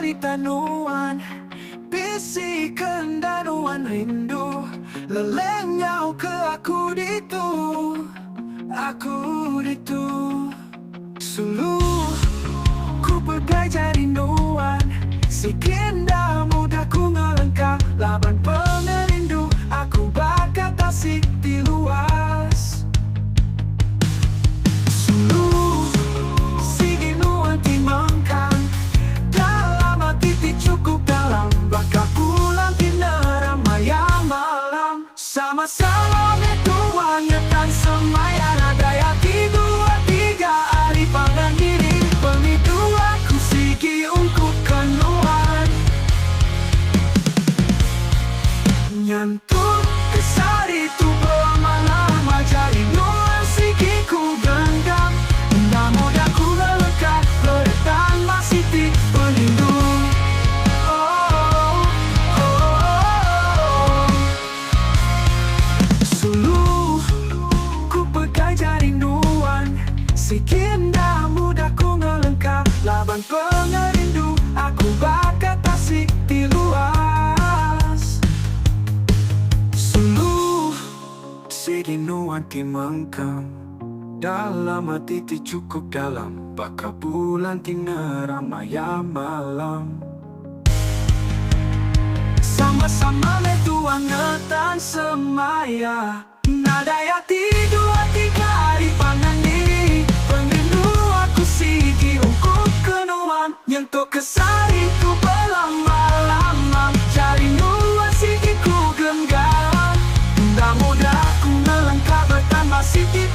cerita nuan, bisikan danuan rindu, lelenyau ke aku ditu suluh. Ku pegai jari nuan, sikinda mudah ku ngelengkap laban pengerindu, aku bakat asik di luas. Suluh, sigi nuan timangkan, dalam hati cukup dalam, bakal pulang tina maya malam. Sama-sama metuan ngetan semaya, nadaya dua tiga hari pangan diri, pemitu aku sigi ungkup kenuan. Nyentuh kesar itu berlama-lama, jadi nuan sigi ku genggam, namun aku lelekat leretan masih di pelindung. Suluh, ku pegai jari nuan, sikinda mudah ku ngelengkap laban pengerindu, aku bakat asik di luas. Suluh, sigi nuan timangkam, dalam hati cukup dalam, bakal bulan tina ramaya malam. Sama-sama metuan ngetan semaya, nadaya dua tiga hari pangan diri, pengrindu aku sigi ungkup kenuan. Nyentuh kesar itu berlama-lama, jari nuan sigi ku genggam, mudah-mudah ku ngelengkap bertambah sigi.